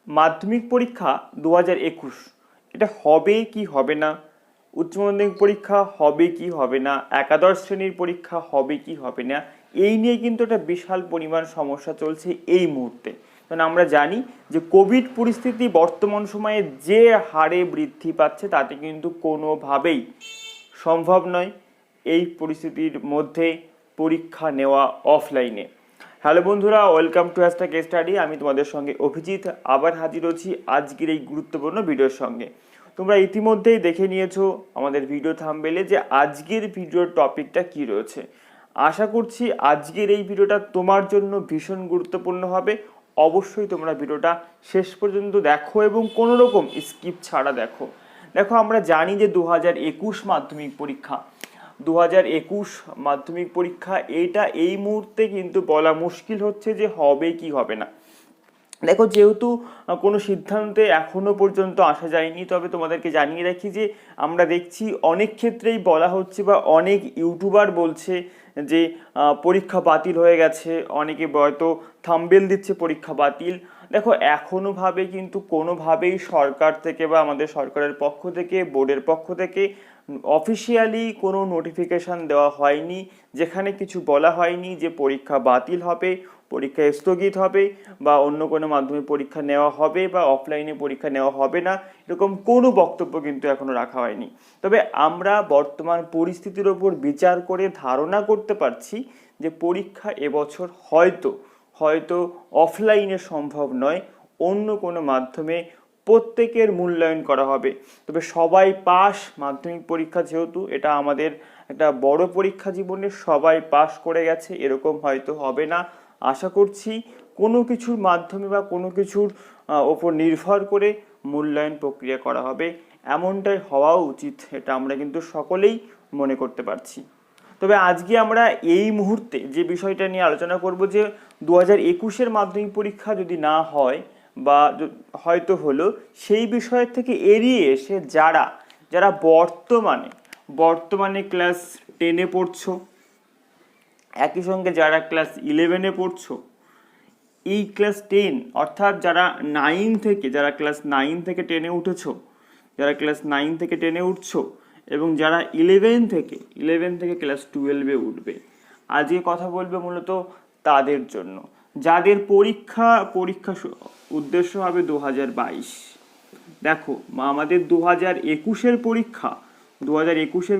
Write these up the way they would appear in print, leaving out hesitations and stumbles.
মাধ্যমিক পরীক্ষা 2021 এটা হবে কি হবে না, উচ্চ মাধ্যমিক পরীক্ষা হবে কি হবে না, একাদশ শ্রেণীর পরীক্ষা হবে কি হবে না, এই নিয়ে কিন্তু একটা বিশাল পরিমাণ সমস্যা চলছে এই মুহূর্তে। কারণ আমরা জানি যে কোভিড পরিস্থিতি বর্তমান সময়ে যে হারে বৃদ্ধি পাচ্ছে তাতে কিন্তু কোনোভাবেই সম্ভব নয় এই পরিস্থিতির মধ্যে পরীক্ষা নেওয়া অফলাইনে। হ্যালো বন্ধুরা, ওয়েলকাম টু হ্যাশট্যাগ স্টাডি। আমি তোমাদের সঙ্গে অভিজিৎ আবার হাজির হচ্ছি আজকের এই গুরুত্বপূর্ণ ভিডিওর সঙ্গে। তোমরা ইতিমধ্যেই দেখে নিয়েছো আমাদের ভিডিও থাম্বনেলে যে আজকের ভিডিওর টপিকটা কি রয়েছে। আশা করছি আজকের এই ভিডিওটা তোমার জন্য ভীষণ গুরুত্বপূর্ণ হবে। অবশ্যই তোমরা ভিডিওটা শেষ পর্যন্ত দেখো এবং কোনো রকম স্কিপ ছাড়া দেখো। দেখো, আমরা জানি যে 2021 মাধ্যমিক পরীক্ষা, 2021 মাধ্যমিক পরীক্ষা এটা এই মুহূর্তে কিন্তু বলা মুশকিল হচ্ছে যে হবে কি হবে না। দেখো, যেহেতু কোনো সিদ্ধান্তে এখনো পর্যন্ত আসা যায়নি, তবে তোমাদেরকে জানিয়ে রাখি যে আমরা দেখছি অনেক ক্ষেত্রেই বলা হচ্ছে বা অনেক ইউটিউবার বলছে যে পরীক্ষা বাতিল হয়ে গেছে, অনেকে হয়তো থাম্বনেল দিচ্ছে পরীক্ষা বাতিল। দেখো, এখনো ভাবে কিন্তু কোনোভাবেই সরকার থেকে বা আমাদের সরকারের পক্ষ থেকে, বোর্ডের পক্ষ থেকে অফিসিয়ালি কোনো নোটিফিকেশান দেওয়া হয়নি যেখানে কিছু বলা হয়নি যে পরীক্ষা বাতিল হবে, পরীক্ষা স্থগিত হবে বা অন্য কোনো মাধ্যমে পরীক্ষা নেওয়া হবে বা অফলাইনে পরীক্ষা নেওয়া হবে না, এরকম কোনো বক্তব্য কিন্তু এখনো রাখা হয়নি। তবে আমরা বর্তমান পরিস্থিতির ওপর বিচার করে ধারণা করতে পারছি যে পরীক্ষা এবছর হয়তো অফলাইনে সম্ভব নয়, অন্য কোনো মাধ্যমে প্রত্যেকের মূল্যায়ন করা হবে। তবে সবাই পাস, মাধ্যমিক পরীক্ষা যেহেতু এটা আমাদের একটা বড় পরীক্ষা জীবনে, সবাই পাস করে গেছে এরকম হয়তো হবে না। আশা করছি কোনো কিছুর মাধ্যমে বা কোনো কিছুর ওপর নির্ভর করে মূল্যায়ন প্রক্রিয়া করা হবে, এমনটাই হওয়া উচিত, এটা আমরা কিন্তু সকলেই মনে করতে পারছি। তবে আজকে আমরা এই মুহূর্তে যে বিষয়টা নিয়ে আলোচনা করব যে 2021 মাধ্যমিক পরীক্ষা যদি না হয় বা হয়তো হলো, সেই বিষয়ের থেকে এড়িয়ে এসে যারা বর্তমানে ক্লাস 10-এ পড়ছো, একই সঙ্গে যারা ক্লাস 11-এ পড়ছো, এই ক্লাস 10 অর্থাৎ যারা ক্লাস 9 থেকে 10-এ উঠেছো, যারা ক্লাস 9 থেকে 10-এ উঠছো এবং যারা 11 থেকে ক্লাস 12-এ উঠবে, আজকে কথা বলবে মূলত তাদের জন্য, যাদের পরীক্ষা উদ্দেশ্য হবে 2022। দেখো, আমাদের 2021-এর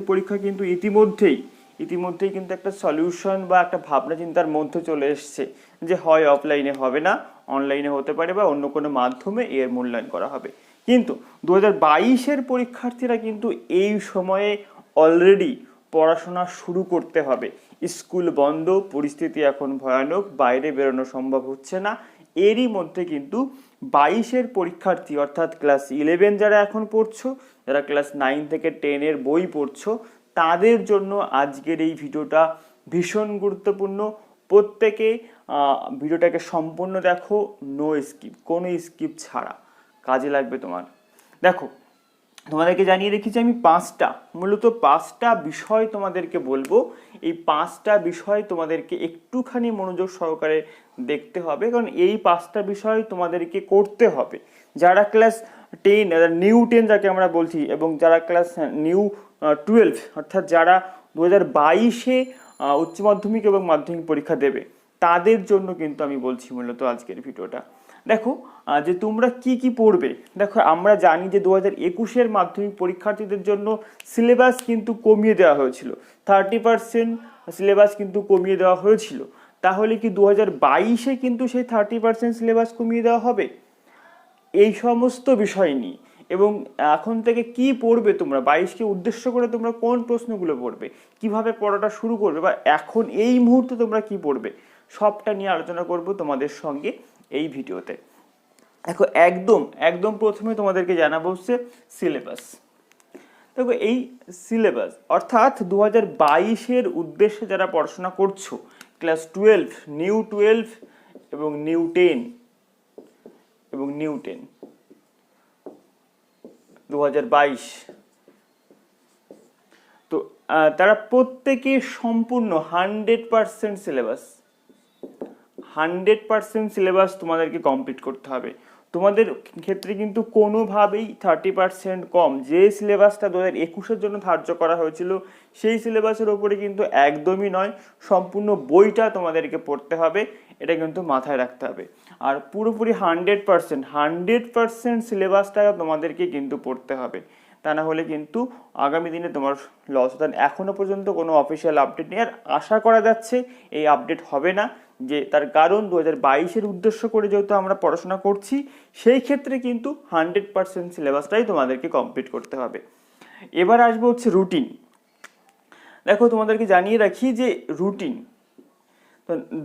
পরীক্ষা কিন্তু ইতিমধ্যেই কিন্তু একটা সলিউশন বা একটা ভাবনা চিন্তার মধ্যে চলে এসছে যে হয় অফলাইনে হবে না, অনলাইনে হতে পারে বা অন্য কোনো মাধ্যমে এর মূল্যায়ন করা হবে। কিন্তু 2022-এর পরীক্ষার্থীরা কিন্তু এই সময়ে অলরেডি পড়াশোনা শুরু করতে হবে। স্কুল বন্ধ, পরিস্থিতি এখন ভয়ানক, বাইরে বেরোনো সম্ভব হচ্ছে না। এরই মধ্যে কিন্তু 22-এর পরীক্ষার্থী অর্থাৎ ক্লাস 11 যারা এখন পড়ছো, যারা ক্লাস 9 থেকে 10-এর বই পড়ছো, তাদের জন্য আজকের এই ভিডিওটা ভীষণ গুরুত্বপূর্ণ। প্রত্যেকে ভিডিওটাকে সম্পূর্ণ দেখো, কোনো স্কিপ ছাড়া, কাজে লাগবে তোমার। দেখো, তোমাদেরকে জানিয়ে রেখেছি আমি মূলত পাঁচটা বিষয় তোমাদেরকে বলবো। এই 5টা বিষয় তোমাদেরকে একটুখানি মনোযোগ সহকারে দেখতে হবে, কারণ এই 5টা বিষয় তোমাদেরকে করতে হবে। যারা ক্লাস 10, নিউ 10 যাকে আমরা বলছি, এবং যারা ক্লাস নিউ 12 অর্থাৎ যারা 2022-এ উচ্চ মাধ্যমিক এবং মাধ্যমিক পরীক্ষা দেবে, তাদের জন্য কিন্তু আমি বলছি মূলত আজকের ভিডিওটা। দেখো, যে তোমরা কি পড়বে। দেখো, আমরা জানি যে 2021-এর মাধ্যমিক পরীক্ষার্থীদের জন্য সিলেবাস কিন্তু কমিয়ে দেওয়া হয়েছিল, 30% সিলেবাস কিন্তু কমিয়ে দেওয়া হয়েছিল। তাহলে কি 2022-এ কিন্তু সেই 30% সিলেবাস কমিয়ে দেওয়া হবে? এই সমস্ত বিষয় নিয়ে এবং এখন থেকে কি পড়বে তোমরা, 22-কে উদ্দেশ্য করে তোমরা কোন প্রশ্নগুলো পড়বে, কিভাবে পড়াটা শুরু করবে বা এখন এই মুহূর্তে তোমরা কি পড়বে, সবটা নিয়ে আলোচনা করব তোমাদের সঙ্গে এই ভিডিওতে। দেখো, একদম প্রথমে তোমাদেরকে জানাবো হচ্ছে সিলেবাস। দেখো, এই সিলেবাস অর্থাৎ 2022-এর উদ্দেশ্যে যারা পড়াশোনা করছো, ক্লাস 12, নিউ 12 এবং নিউ 10 2022, তো তারা প্রত্যেকে সম্পূর্ণ 100% সিলেবাস তোমাদেরকে কমপ্লিট করতে হবে। তোমাদের ক্ষেত্রে কিন্তু কোনোভাবেই 30% কম যে সিলেবাসটা 2021-এর জন্য ধার্য করা হয়েছিল সেই সিলেবাসের ওপরে কিন্তু একদমই নয়, সম্পূর্ণ বইটা তোমাদেরকে পড়তে হবে, এটা কিন্তু মাথায় রাখতে হবে। আর পুরোপুরি 100% সিলেবাসটা তোমাদেরকে কিন্তু পড়তে হবে, তা না হলে কিন্তু আগামী দিনে তোমার লস। এখনো পর্যন্ত কোনো অফিসিয়াল আপডেট নেই, আর আশা করা যাচ্ছে এই আপডেট হবে না, যে তার কারণ 2022-এর উদ্দেশ্য করে যেহেতু আমরা পড়াশোনা করছি, সেই ক্ষেত্রে কিন্তু 100% সিলেবাসটাই তোমাদেরকে কমপ্লিট করতে হবে। এবার আসবো হচ্ছে রুটিন। দেখো তোমাদেরকে জানিয়ে রাখি যে রুটিন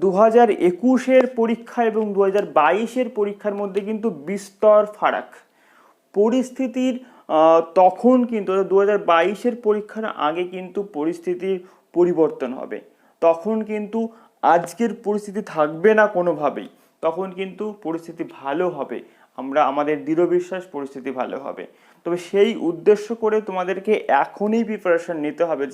2021-এর পরীক্ষা এবং 2022-এর পরীক্ষার মধ্যে কিন্তু বিস্তর ফারাক। পরিস্থিতির তখন কিন্তু 2022-এর পরীক্ষার আগে কিন্তু পরিস্থিতির পরিবর্তন হবে, তখন কিন্তু আজকের পরিস্থিতি থাকবে না কোনোভাবেই, তখন কিন্তু পরিস্থিতি ভালো হবে, আমাদের দৃঢ় বিশ্বাস পরিস্থিতি ভালো হবে। তবে সেই উদ্দেশ্য করে তোমাদেরকে এখনই প্রিপারেশন নিতে হবে,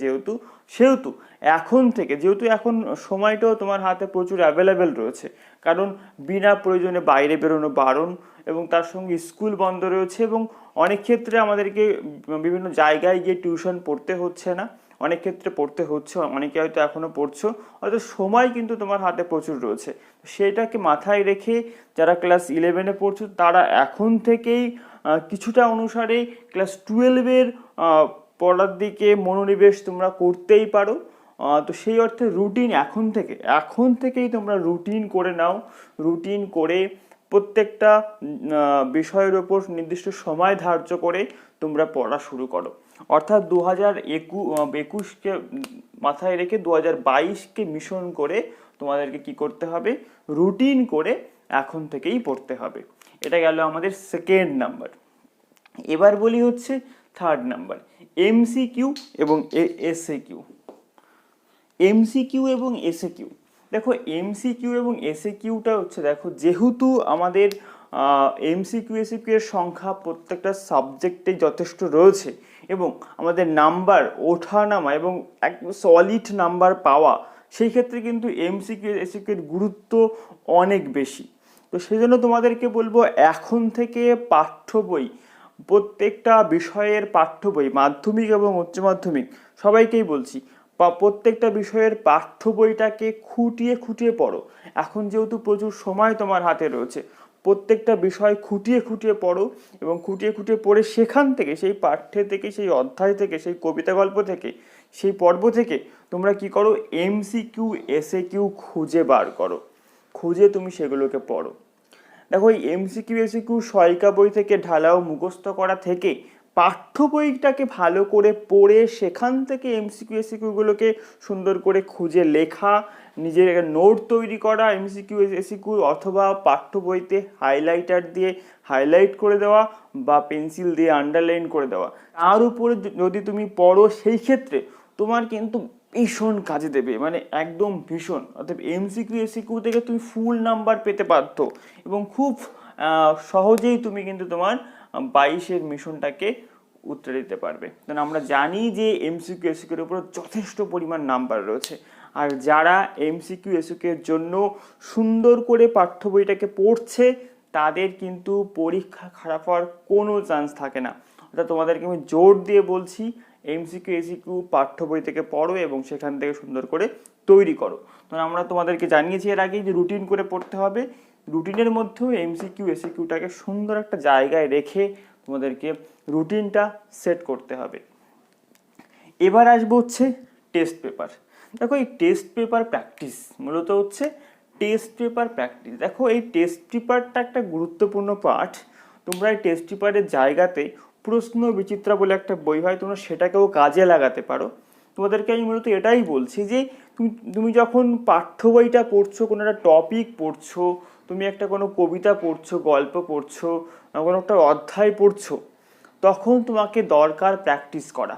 সেহেতু এখন থেকে, যেহেতু এখন সময়টাও তোমার হাতে প্রচুর অ্যাভেলেবেল রয়েছে, কারণ বিনা প্রয়োজনে বাইরে বেরোনো বারণ, এবং তার সঙ্গে স্কুল বন্ধ রয়েছে, এবং অনেক ক্ষেত্রে আমাদেরকে বিভিন্ন জায়গায় গিয়ে টিউশন পড়তে হচ্ছে না, অনেক ক্ষেত্রে পড়তে হচ্ছে, অনেকে হয়তো এখনো পড়ছো, হয়তো সময় কিন্তু তোমার হাতে প্রচুর রয়েছে। সেটাকে মাথায় রেখে যারা ক্লাস 11-এ পড়ছো তারা এখন থেকেই কিছুটা অনুসারে ক্লাস 12-এর পড়ার দিকে মনোনিবেশ তোমরা করতেই পারো। তো সেই অর্থে রুটিন এখন থেকেই তোমরা রুটিন করে নাও, রুটিন করে প্রত্যেকটা বিষয়ের ওপর নির্দিষ্ট সময় ধার্য করে তোমরা পড়া শুরু করো। অর্থাৎ 2021-কে মাথায় রেখে 2022-কে মিশন করে তোমাদেরকে কি করতে হবে, রুটিন করে এখন থেকেই পড়তে হবে। এটা গেল আমাদের সেকেন্ড নাম্বার। এবার বলি হচ্ছে থার্ড নাম্বার, এমসিকিউ এবং এসএকিউ। এমসিকিউ এবং এসএকিউ, দেখো এমসিকিউ এবং এসএকিউটা হচ্ছে, দেখো যেহেতু আমাদের এমসিকিউ এসএকিউ এর সংখ্যা প্রত্যেকটা সাবজেক্টে যথেষ্ট রয়েছে, এবং আমাদের নাম্বার ওঠানামা এবং একদম সলিড নাম্বার পাওয়া, সেই ক্ষেত্রে কিন্তু এমসিকিউ এসএকিউ এর গুরুত্ব অনেক বেশি। তো সেই জন্য তোমাদেরকে বলবো এখন থেকে পাঠ্য বই, প্রত্যেকটা বিষয়ের পাঠ্য বই, মাধ্যমিক এবং উচ্চ মাধ্যমিক সবাইকেই বলছি, বা প্রত্যেকটা বিষয়ের পাঠ্য বইটাকে খুঁটিয়ে খুঁটিয়ে পড়ো। এখন যেহেতু প্রচুর সময় তোমার হাতে রয়েছে, প্রত্যেকটা বিষয় খুঁটিয়ে খুঁটিয়ে পড়ো, এবং খুঁটিয়ে খুঁটিয়ে পড়ে সেখান থেকে, সেই পাঠ্যে থেকে, সেই অধ্যায় থেকে, সেই কবিতা গল্প থেকে, সেই পর্ব থেকে তোমরা কি করো, এমসিকিউ এসএকিউ খুঁজে বার করো, খুঁজে তুমি সেগুলোকে পড়ো। দেখো এই এমসিকিউ এসিকিউ সহায়িকা বই থেকে ঢালাও মুখস্থ করা থেকে পাঠ্য বইটাকে ভালো করে পড়ে সেখান থেকে এমসিকিউ এসিকিউগুলোকে সুন্দর করে খুঁজে লেখা, নিজের নোট তৈরি করা এমসিকিউ এসিকিউ, অথবা পাঠ্য বইতে হাইলাইটার দিয়ে হাইলাইট করে দেওয়া বা পেন্সিল দিয়ে আন্ডারলাইন করে দেওয়া, তার উপরে যদি তুমি পড়ো সেই ক্ষেত্রে তোমার কিন্তু ভীষণ কাজে দেবে, মানে একদম ভীষণ। অর্থাৎ এমসিকিউ এসিকিউ থেকে তুমি ফুল নাম্বার পেতে পারত, এবং খুব সহজেই তুমি কিন্তু তোমার 22-এর মিশনটাকে উত্তরে দিতে পারবে। কারণ আমরা জানি যে এমসিকিউ এসিকিউর উপর যথেষ্ট পরিমাণ নাম্বার রয়েছে, আর যারা এমসিকিউ এসিকিউর জন্য সুন্দর করে পাঠ্য বইটাকে পড়ছে তাদের কিন্তু পরীক্ষা খারাপ হওয়ার কোনো চান্স থাকে না। অর্থাৎ তোমাদেরকে আমি জোর দিয়ে বলছি, এমসিকিউ এসিকিউ পাঠ্য বই থেকে পড়ো এবং সেখান থেকে সুন্দর করে তৈরি করো। তো আমরা তোমাদেরকে জানিয়েছি এর আগেই যে রুটিন করে পড়তে হবে, রুটিনের মধ্যেও এমসিকিউ এসিকিউটাকে সুন্দর একটা জায়গায় রেখে তোমাদেরকে রুটিনটা সেট করতে হবে। এবার আসবো হচ্ছে টেস্ট পেপার। দেখো এই টেস্ট পেপার প্র্যাকটিস মূলত হচ্ছে টেস্ট পেপার প্র্যাকটিস। দেখো এই টেস্ট পেপারটা একটা গুরুত্বপূর্ণ পাঠ। তোমরা এই টেস্ট পেপারের জায়গাতে প্রশ্ন বিচিত্রা বলে একটা বই হয়, তোমরা সেটাকেও কাজে লাগাতে পারো। তোমাদেরকে আমি মূলত এটাই বলছি যে তুমি যখন পাঠ্য বইটা পড়ছো, কোনো একটা টপিক পড়ছো, তুমি একটা কোনো কবিতা পড়ছো, গল্প পড়ছো, কোনো একটা অধ্যায় পড়ছো, তখন তোমাকে দরকার প্র্যাকটিস করা।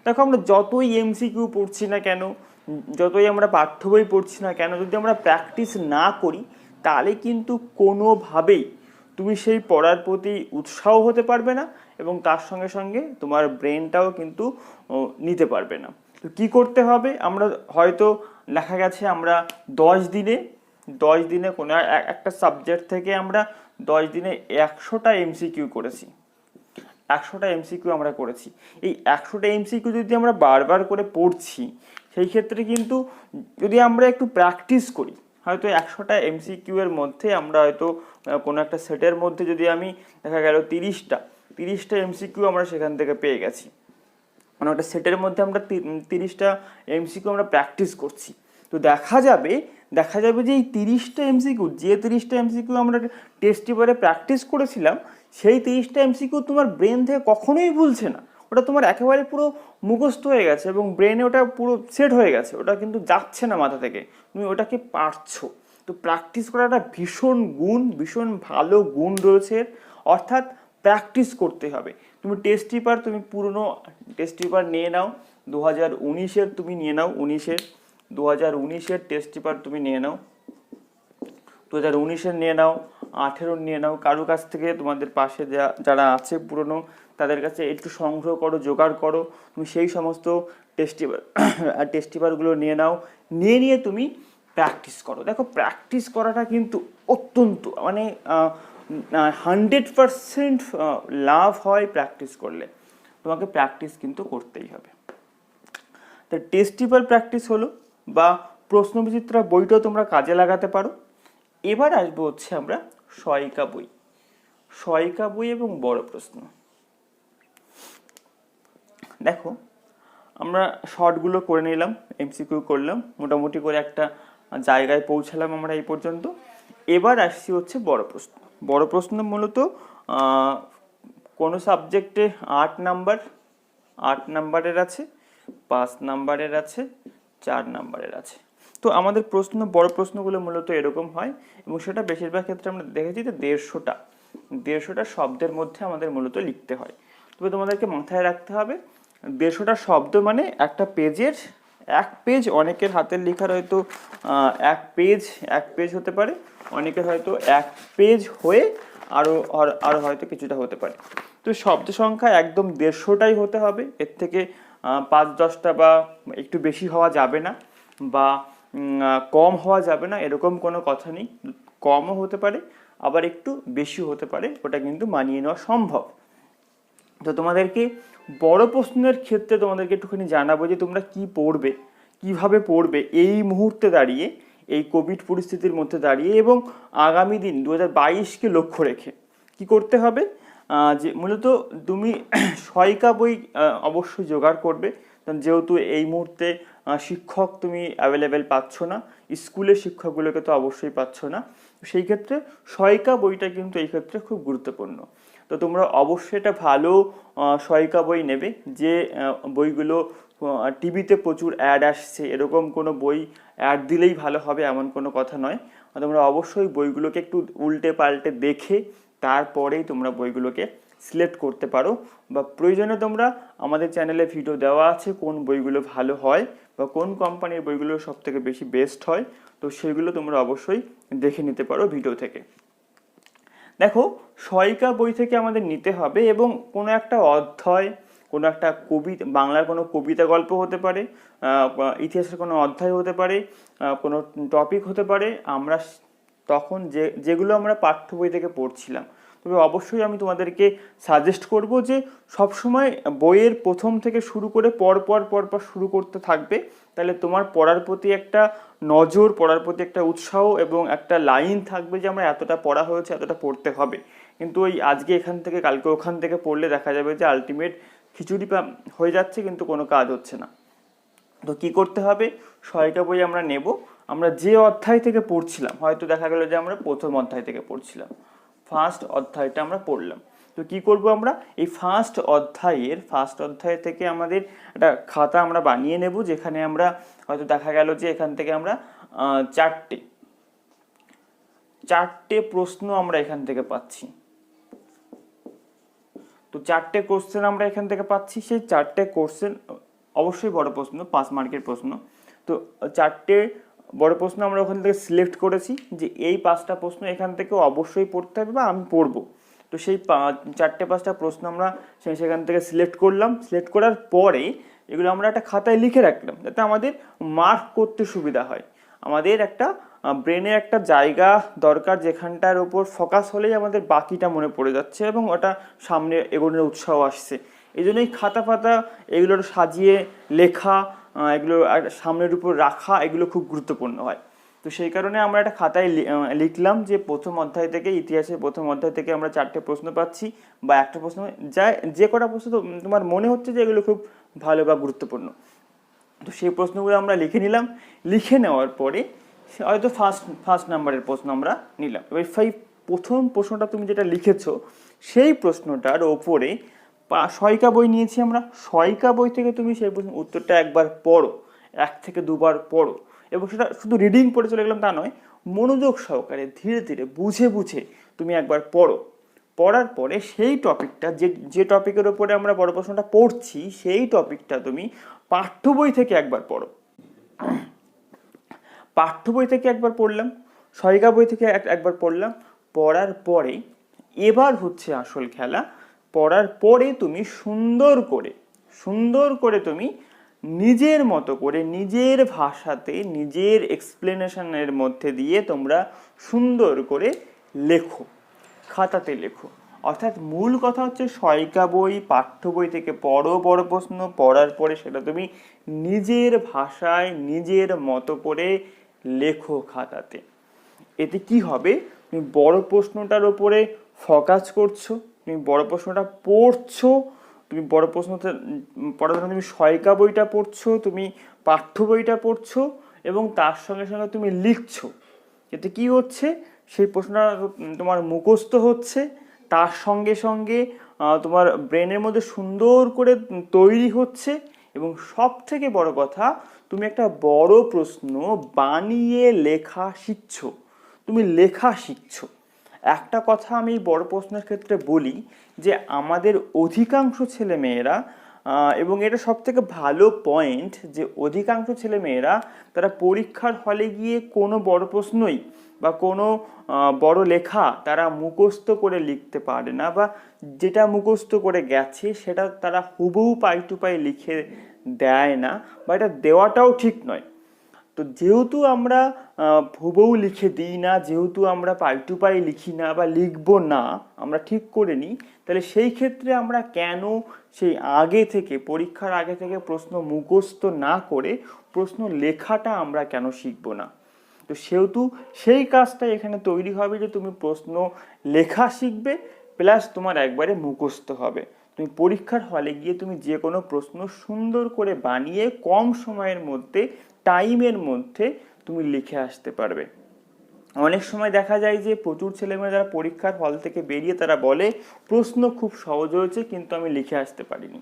দেখো আমরা যতই এমসিকিউ পড়ছি না কেন, যতই আমরা পাঠ্য বই পড়ছি না কেন, যদি আমরা প্র্যাকটিস না করি তাহলে কিন্তু কোনোভাবেই তুমি সেই পড়ার প্রতি উৎসাহ হতে পারবে না, এবং তার সঙ্গে সঙ্গে তোমার ব্রেনটাও কিন্তু নিতে পারবে না। তো কী করতে হবে, আমরা হয়তো দেখা গেছে আমরা 10 দিনে কোনো একটা সাবজেক্ট থেকে আমরা 10 দিনে 100টা এমসিকিউ করেছি, 100টা এমসিকিউ আমরা করেছি। এই 100টা এমসিকিউ যদি আমরা বারবার করে পড়ছি, সেই ক্ষেত্রে কিন্তু যদি আমরা একটু প্র্যাকটিস করি, হয়তো 100টা এমসিকিউ এর মধ্যে আমরা হয়তো কোনো একটা সেটের মধ্যে যদি আমি দেখা গেল 30টা এমসিকিউ আমরা সেখান থেকে পেয়ে গেছি, মানে ওটা সেটের মধ্যে আমরা 30টা এমসিকিউ আমরা প্র্যাকটিস করছি, তো দেখা যাবে যে এই 30টা এমসিকিউ, যে 30টা এমসিকিউ আমরা টেস্ট পেপারে প্র্যাকটিস করেছিলাম, সেই 30টা এমসিকিউ তোমার ব্রেন থেকে কখনোই ভুলছে না, ওটা তোমার একেবারে পুরো মুখস্থ হয়ে গেছে এবং ব্রেনে ওটা পুরো সেট হয়ে গেছে, ওটা কিন্তু যাচ্ছে না মাথা থেকে, তুমি ওটাকে পারছো। তো প্র্যাকটিস করাটা ভীষণ ভালো গুণ রয়েছে, অর্থাৎ প্র্যাকটিস করতে হবে। তুমি টেস্ট পেপার, তুমি পুরনো টেস্ট পেপার নিয়ে নাও, 2019-এর তুমি নিয়ে নাও, 2019-এর টেস্ট পেপার তুমি নিয়ে নাও, 2019-এর নিয়ে নাও, 18-র নিয়ে নাও, কারো কাছ থেকে তোমাদের পাশে যারা আছে পুরনো, তাদের কাছে একটু সংগ্রহ করো, জোগাড় করো, তুমি সেই সমস্ত টেস্ট পেপারগুলো নিয়ে নাও, নিয়ে তুমি প্র্যাকটিস করো। দেখো, প্র্যাকটিস করাটা কিন্তু অত্যন্ত, মানে 100% লাভ হয় প্র্যাকটিস করলে, তোমাকে প্র্যাকটিস কিন্তু করতেই হবে। তো টেস্ট পেপার প্র্যাকটিস হলো, বা প্রশ্নবিচিত্রা বইটাও তোমরা কাজে লাগাতে পারো। এবার আসবো হচ্ছে আমরা সহায়িকা বই এবং বড় প্রশ্ন। দেখো, আমরা শর্টগুলো করে নিলাম, এমসিকিউ করলাম, মোটামুটি করে একটা জায়গায় পৌঁছালাম আমরা এই পর্যন্ত। এবার আসছি হচ্ছে বড় প্রশ্ন মূলত কোনো সাবজেক্টে 8 নাম্বারের আছে, 5 নাম্বারের আছে, 4 নাম্বারের আছে। তো আমাদের বড় প্রশ্নগুলো মূলত এরকম হয়, এবং সেটা বেশিরভাগ ক্ষেত্রে আমরা দেখেছি যে 150টা শব্দের মধ্যে আমাদের মূলত লিখতে হয়। তবে তোমাদেরকে মাথায় রাখতে হবে, 150টা শব্দ মানে একটা পেজের 1 পেজ, অনেকের হাতের লেখার হয়তো 1 পেজ হতে পারে, অনেকের হয়তো 1 পেজ হয়ে আরো হয়তো কিছুটা হতে পারে। তো শব্দ সংখ্যা একদম 150টাই হতে হবে, এর থেকে 5-10টা বা একটু বেশি হওয়া যাবে না, বা কম হওয়া যাবে না, এরকম কোনো কথা নেই। কমও হতে পারে, আবার একটু বেশি হতে পারে, ওটা কিন্তু মানিয়ে নেওয়া সম্ভব। তো তোমাদেরকে বড় প্রশ্নের ক্ষেত্রে তোমাদেরকে একটুখানি জানাবো যে তোমরা কিভাবে পড়বে এই মুহূর্তে দাঁড়িয়ে, এই কোভিড পরিস্থিতির মধ্যে দাঁড়িয়ে, এবং আগামী দিন 2022-কে লক্ষ্য রেখে কি করতে হবে। যে মূলত তুমি সহায়িকা বই অবশ্যই জোগাড় করবে, যেহেতু এই মুহূর্তে শিক্ষক তুমি অ্যাভেলেবেল পাচ্ছ না, স্কুলের শিক্ষকগুলোকে তো অবশ্যই পাচ্ছ না, সেই ক্ষেত্রে সহায়িকা বইটা কিন্তু এই ক্ষেত্রে খুব গুরুত্বপূর্ণ। তো তোমরা অবশ্যই একটা ভালো সহায়িকা বই নেবে, যে বইগুলো টিভিতে প্রচুর অ্যাড আসছে, এরকম কোনো বই অ্যাড দিলেই ভালো হবে এমন কোনো কথা নয়। তোমরা অবশ্যই বইগুলোকে একটু উল্টে পাল্টে দেখে তারপরেই তোমরা বইগুলোকে সিলেক্ট করতে পারো, বা প্রয়োজনে তোমরা আমাদের চ্যানেলে ভিডিও দেওয়া আছে কোন বইগুলো ভালো হয় বা কোন কোম্পানির বইগুলো সব থেকে বেশি বেস্ট হয়, তো সেগুলো তোমরা অবশ্যই দেখে নিতে পারো ভিডিও থেকে। দেখো, সহায়িকা বই থেকে আমাদের নিতে হবে, এবং কোনো একটা অধ্যায়, কোনো একটা কবিতা, বাংলার কোনো কবিতা গল্প হতে পারে, ইতিহাসের কোনো অধ্যায় হতে পারে, কোনো টপিক হতে পারে, আমরা তখন যেগুলো আমরা পাঠ্য বই থেকে পড়ছিলাম। তবে অবশ্যই আমি তোমাদেরকে সাজেস্ট করব যে সবসময় বইয়ের প্রথম থেকে শুরু করে পরপর শুরু করতে থাকবে, তাহলে তোমার পড়ার প্রতি একটা নজর, পড়ার প্রতি একটা উৎসাহ এবং একটা লাইন থাকবে যে আমরা এতটা পড়া হয়েছে, এতটা পড়তে হবে। কিন্তু ওই আজকে এখান থেকে কালকে ওখান থেকে পড়লে দেখা যাবে যে আলটিমেট খিচুড়ি হয়ে যাচ্ছে, কিন্তু কোনো কাজ হচ্ছে না। তো কি করতে হবে, সহায়িকা বই আমরা নেব, আমরা যে অধ্যায় থেকে পড়ছিলাম, হয়তো দেখা গেল যে আমরা প্রথম অধ্যায় থেকে পড়ছিলাম, ফার্স্ট অধ্যায়টা আমরা পড়লাম, তো কি করব, আমরা এই ফার্স্ট অধ্যায় থেকে আমাদের একটা খাতা আমরা বানিয়ে নেব, যেখানে আমরা হয়তো দেখা গেল যে এখান থেকে আমরা চারটে প্রশ্ন আমরা এখান থেকে পাচ্ছি। তো 4টে কোশ্চেন আমরা এখান থেকে পাচ্ছি, সেই 4টে কোশ্চেন অবশ্যই বড় প্রশ্ন, 5 মার্কের প্রশ্ন। তো 4টে বড় প্রশ্ন আমরা ওখান থেকে সিলেক্ট করেছি যে এই 5টা প্রশ্ন এখান থেকে অবশ্যই পড়তে হবে বা আমি পড়বো। তো সেই 4-5টা প্রশ্ন আমরা সেখান থেকে সিলেক্ট করলাম, সিলেক্ট করার পরে এগুলো আমরা একটা খাতায় লিখে রাখলাম, যাতে আমাদের মার্ক করতে সুবিধা হয়, আমাদের একটা ব্রেনে একটা জায়গা দরকার যেখানটার উপর ফোকাস হলেই আমাদের বাকিটা মনে পড়ে যাচ্ছে এবং ওটা সামনে এগোনোর উৎসাহ আসছে। এই জন্যই খাতা ফাতা এগুলোর সাজিয়ে লেখা, এগুলো সামনের উপর রাখা, এগুলো খুব গুরুত্বপূর্ণ হয়। তো সেই কারণে আমরা একটা খাতায় লিখলাম যে প্রথম অধ্যায় থেকে, ইতিহাসের প্রথম অধ্যায় থেকে আমরা 4টে প্রশ্ন পাচ্ছি বা একটা প্রশ্ন, যে কটা প্রশ্ন তোমার মনে হচ্ছে যে এগুলো খুব ভালো বা গুরুত্বপূর্ণ, তো সেই প্রশ্নগুলো আমরা লিখে নিলাম। লিখে নেওয়ার পরে হয়তো ফার্স্ট নাম্বারের প্রশ্ন আমরা নিলাম। এবার প্রথম প্রশ্নটা তুমি যেটা লিখেছো সেই প্রশ্নটার ওপরে সহায়িকা বই নিয়েছি আমরা, সহায়িকা বই থেকে তুমি সেই প্রশ্ন উত্তরটা একবার পড়ো, 1 থেকে 2বার পড়ো, এবং সেটা শুধু রিডিং পড়ে চলে গেলাম তা নয়, মনোযোগ সহকারে ধীরে ধীরে বুঝে বুঝে তুমি একবার পড়ো। পড়ার পরে সেই টপিকটা, যে টপিকের ওপরে আমরা বড় প্রশ্নটা পড়ছি সেই টপিকটা তুমি পাঠ্য বই থেকে একবার পড়ো। পাঠ্য বই থেকে একবার পড়লাম, সহায়িকা বই থেকে একবার পড়লাম। পড়ার পরে এবার হচ্ছে আসল খেলা। পড়ার পরে তুমি সুন্দর করে তুমি নিজের মতো করে, নিজের ভাষাতে, নিজের এক্সপ্লেনেশনের মধ্যে দিয়ে তোমরা সুন্দর করে লেখো, খাতাতে লেখো। অর্থাৎ মূল কথা হচ্ছে সহায়িকা বই, পাঠ্য বই থেকে পড়ো বড় প্রশ্ন, পড়ার পরে সেটা তুমি নিজের ভাষায় নিজের মতো করে লেখো খাতাতে। এতে কি হবে, তুমি বড় প্রশ্নটার উপরে ফোকাস করছো, তুমি বড় প্রশ্নটা পড়ছো, তুমি বড় প্রশ্নটা পড়ার জন্য তুমি সহায়িকা বইটা পড়ছো, তুমি পাঠ্য বইটা পড়ছো এবং তার সঙ্গে সঙ্গে তুমি লিখছো। এতে কি হচ্ছে, সেই প্রশ্নটা তোমার মুখস্থ হচ্ছে, তার সঙ্গে সঙ্গে তোমার ব্রেনের মধ্যে সুন্দর করে তৈরি হচ্ছে, এবং সব থেকে বড় কথা, তুমি একটা বড় প্রশ্ন বানিয়ে লেখা শিখছো, তুমি লেখা শিখছো। একটা কথা আমি বড় প্রশ্নের ক্ষেত্রে বলি যে আমাদের অধিকাংশ ছেলেমেয়েরা, এবং এটা সব থেকে ভালো পয়েন্ট, যে অধিকাংশ ছেলেমেয়েরা তারা পরীক্ষার হলে গিয়ে কোনো বড় প্রশ্নই বা কোনো বড় লেখা তারা মুখস্থ করে লিখতে পারে না, বা যেটা মুখস্থ করে গেছে সেটা তারা হুবহু পাই টু পাই লিখে দেয় না, বা এটা দেওয়াটাও ঠিক নয়। তো যেহেতু আমরা হুবহু লিখে দিই না, যেহেতু আমরা পাই টু পাই লিখি না বা লিখবো না, আমরা ঠিক করে নিই, তাহলে সেই ক্ষেত্রে আমরা কেন সেই আগে থেকে, পরীক্ষার আগে থেকে প্রশ্ন মুখস্থ না করে প্রশ্ন লেখাটা আমরা কেন শিখবো না? তো সেহেতু সেই কাজটা এখানে তৈরি হবে যে তুমি প্রশ্ন লেখা শিখবে, প্লাস তোমার একবারে মুখস্থ হবে। তুমি পরীক্ষার হলে গিয়ে তুমি যে কোনো প্রশ্ন সুন্দর করে বানিয়ে কম সময়ের মধ্যে, টাইমের মধ্যে তুমি লিখে আসতে পারবে। অনেক সময় দেখা যায় যে প্রচুর ছেলেমেয়েরা যারা পরীক্ষার হল থেকে বেরিয়ে তারা বলে প্রশ্ন খুব সহজ হয়েছে কিন্তু আমি লিখে আসতে পারিনি।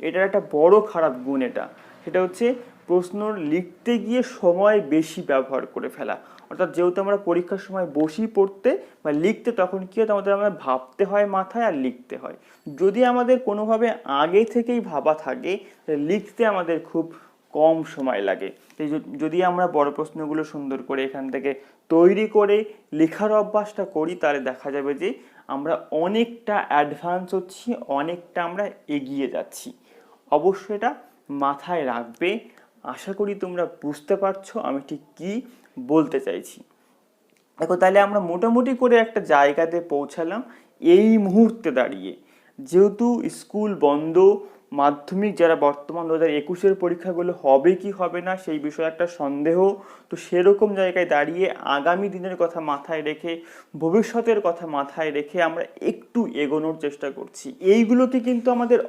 এটার একটা বড় খারাপ গুণ এটা, সেটা হচ্ছে প্রশ্ন লিখতে গিয়ে সময় বেশি ব্যবহার করে ফেলা। অর্থাৎ যেহেতু আমরা পরীক্ষার সময় বসি পড়তে বা লিখতে, তখন কি হয়, আমাদের ভাবতে হয় মাথায় আর লিখতে হয়। যদি আমাদের কোনোভাবে আগে থেকেই ভাবা থাকে, লিখতে আমাদের খুব কম সময় লাগে। যদি আমরা বড় প্রশ্নগুলো সুন্দর করে এখান থেকে তৈরি করে লেখার অভ্যাসটা করি, তাহলে দেখা যাবে যে আমরা অনেকটা অ্যাডভান্স হচ্ছি, অনেকটা আমরা এগিয়ে যাচ্ছি। অবশ্যই এটা মাথায় রাখবে। আশা করি তোমরা বুঝতে পারছো আমি ঠিক কি বলতে চাইছি। দেখো, তাহলে আমরা মোটামুটি করে একটা জায়গাতে পৌঁছালাম এই মুহূর্তে দাঁড়িয়ে। যেহেতু স্কুল বন্ধ, মাধ্যমিক যারা বর্তমান 2021-এর পরীক্ষাগুলো হবে কি হবে না সেই বিষয়ে একটা সন্দেহ, তো সেরকম জায়গায় দাঁড়িয়ে আগামী দিনের কথা মাথায় রেখে, ভবিষ্যতের কথা মাথায় রেখে আমরা একটু এগোনোর চেষ্টা করছি। এইগুলোকে কিন্তু আমাদের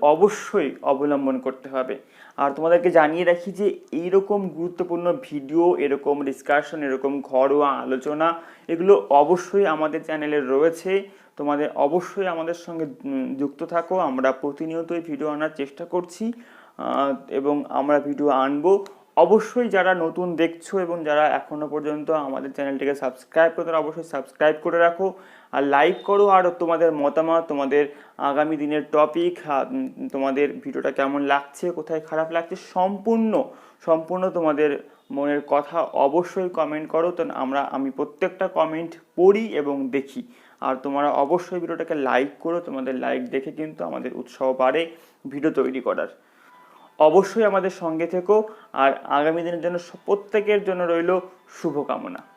অবশ্যই অবলম্বন করতে হবে। আর তোমাদেরকে জানিয়ে রাখি যে এইরকম গুরুত্বপূর্ণ ভিডিও, এরকম ডিসকাশন, এরকম ঘরোয়া আলোচনা, এগুলো অবশ্যই আমাদের চ্যানেলে রয়েছে। তোমাদের অবশ্যই আমাদের সঙ্গে যুক্ত থাকো। আমরা প্রতিনিয়তই ভিডিও আনার চেষ্টা করছি এবং আমরা ভিডিও আনবো। অবশ্যই যারা নতুন দেখছো এবং যারা এখনো পর্যন্ত আমাদের চ্যানেলটিকে সাবস্ক্রাইব করতে, অবশ্যই সাবস্ক্রাইব করে রাখো আর লাইক করো। আর তোমাদের মতামত, তোমাদের আগামী দিনের টপিক, তোমাদের ভিডিওটা কেমন লাগছে, কোথায় খারাপ লাগছে, সম্পূর্ণ তোমাদের মনের কথা অবশ্যই কমেন্ট করো। তো আমি প্রত্যেকটা কমেন্ট পড়ি এবং দেখি। আর তোমরা অবশ্যই ভিডিওটাকে লাইক করো, তোমাদের লাইক দেখে কিন্তু আমাদের উৎসাহ বাড়ে ভিডিও তৈরি করার। অবশ্যই আমাদের সঙ্গে থেকো, আর আগামী দিনের জন্য প্রত্যেকের জন্য রইল শুভকামনা।